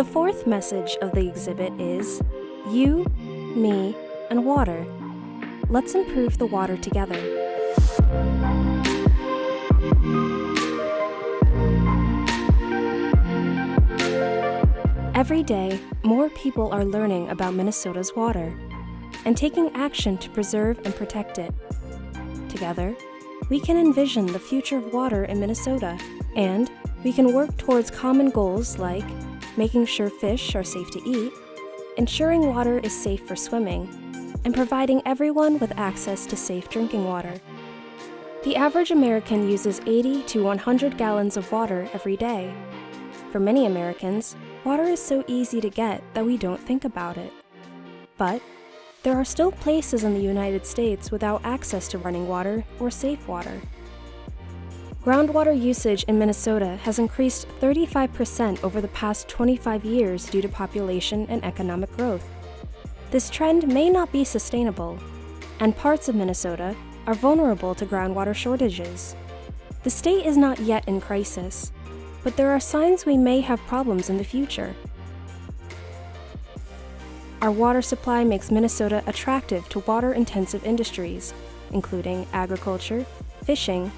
The fourth message of the exhibit is You, Me, and Water. Let's improve the water together. Every day, more people are learning about Minnesota's water and taking action to preserve and protect it. Together, we can envision the future of water in Minnesota, and we can work towards common goals like making sure fish are safe to eat, ensuring water is safe for swimming, and providing everyone with access to safe drinking water. The average American uses 80 to 100 gallons of water every day. For many Americans, water is so easy to get that we don't think about it. But there are still places in the United States without access to running water or safe water. Groundwater usage in Minnesota has increased 35% over the past 25 years due to population and economic growth. This trend may not be sustainable, and parts of Minnesota are vulnerable to groundwater shortages. The state is not yet in crisis, but there are signs we may have problems in the future. Our water supply makes Minnesota attractive to water-intensive industries, including agriculture, fishing,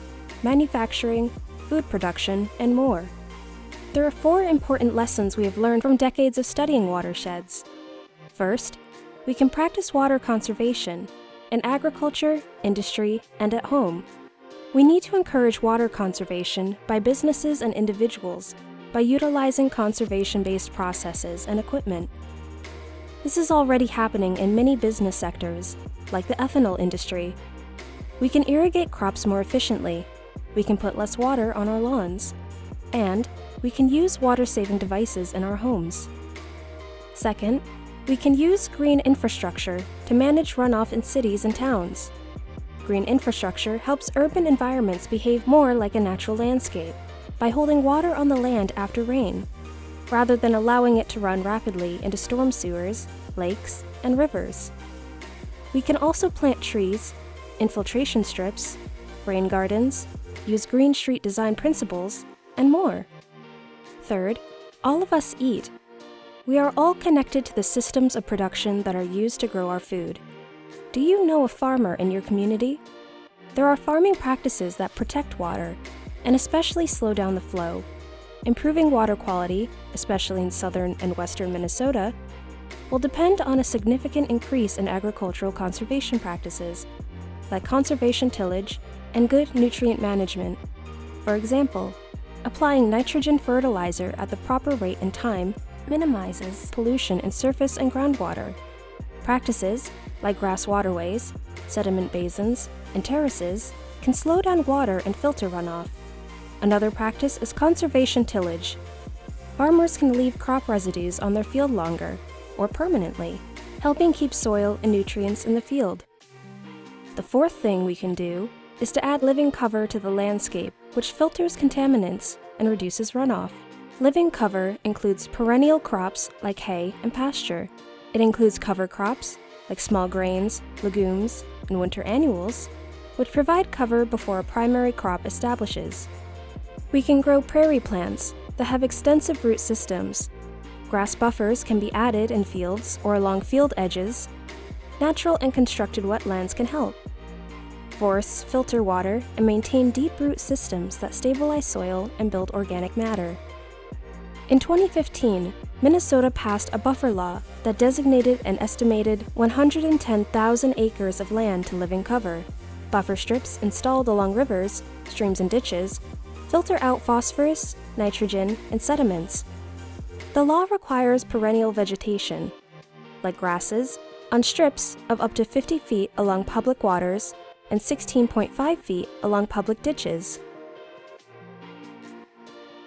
manufacturing, food production, and more. There are 4 important lessons we have learned from decades of studying watersheds. First, we can practice water conservation in agriculture, industry, and at home. We need to encourage water conservation by businesses and individuals by utilizing conservation-based processes and equipment. This is already happening in many business sectors, like the ethanol industry. We can irrigate crops more efficiently, we can put less water on our lawns, and we can use water-saving devices in our homes. Second, we can use green infrastructure to manage runoff in cities and towns. Green infrastructure helps urban environments behave more like a natural landscape by holding water on the land after rain, rather than allowing it to run rapidly into storm sewers, lakes, and rivers. We can also plant trees, infiltration strips, rain gardens, use green street design principles, and more. Third, all of us eat. We are all connected to the systems of production that are used to grow our food. Do you know a farmer in your community? There are farming practices that protect water, and especially slow down the flow. Improving water quality, especially in southern and western Minnesota, will depend on a significant increase in agricultural conservation practices, like conservation tillage and good nutrient management. For example, applying nitrogen fertilizer at the proper rate and time minimizes pollution in surface and groundwater. Practices, like grass waterways, sediment basins, and terraces, can slow down water and filter runoff. Another practice is conservation tillage. Farmers can leave crop residues on their field longer, or permanently, helping keep soil and nutrients in the field. The fourth thing we can do is to add living cover to the landscape, which filters contaminants and reduces runoff. Living cover includes perennial crops like hay and pasture. It includes cover crops like small grains, legumes, and winter annuals, which provide cover before a primary crop establishes. We can grow prairie plants that have extensive root systems. Grass buffers can be added in fields or along field edges. Natural and constructed wetlands can help. Forests filter water and maintain deep root systems that stabilize soil and build organic matter. In 2015, Minnesota passed a buffer law that designated an estimated 110,000 acres of land to living cover. Buffer strips installed along rivers, streams, and ditches filter out phosphorus, nitrogen, and sediments. The law requires perennial vegetation, like grasses, on strips of up to 50 feet along public waters and 16.5 feet along public ditches.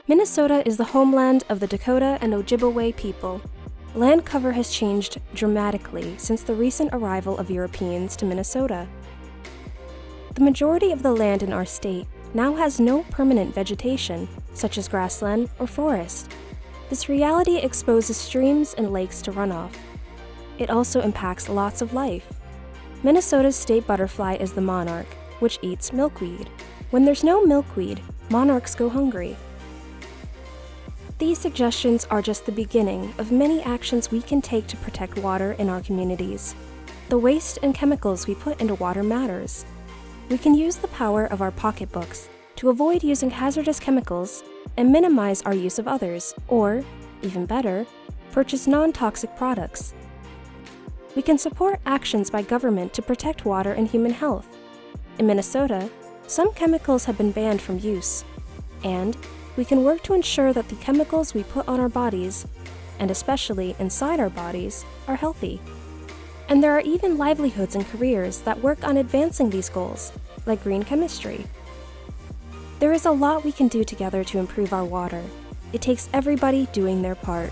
Minnesota is the homeland of the Dakota and Ojibwe people. Land cover has changed dramatically since the recent arrival of Europeans to Minnesota. The majority of the land in our state now has no permanent vegetation, such as grassland or forest. This reality exposes streams and lakes to runoff. It also impacts lots of life. Minnesota's state butterfly is the monarch, which eats milkweed. When there's no milkweed, monarchs go hungry. These suggestions are just the beginning of many actions we can take to protect water in our communities. The waste and chemicals we put into water matters. We can use the power of our pocketbooks to avoid using hazardous chemicals and minimize our use of others, or, even better, purchase non-toxic products. We can support actions by government to protect water and human health. In Minnesota, some chemicals have been banned from use, and we can work to ensure that the chemicals we put on our bodies, and especially inside our bodies, are healthy. And there are even livelihoods and careers that work on advancing these goals, like green chemistry. There is a lot we can do together to improve our water. It takes everybody doing their part.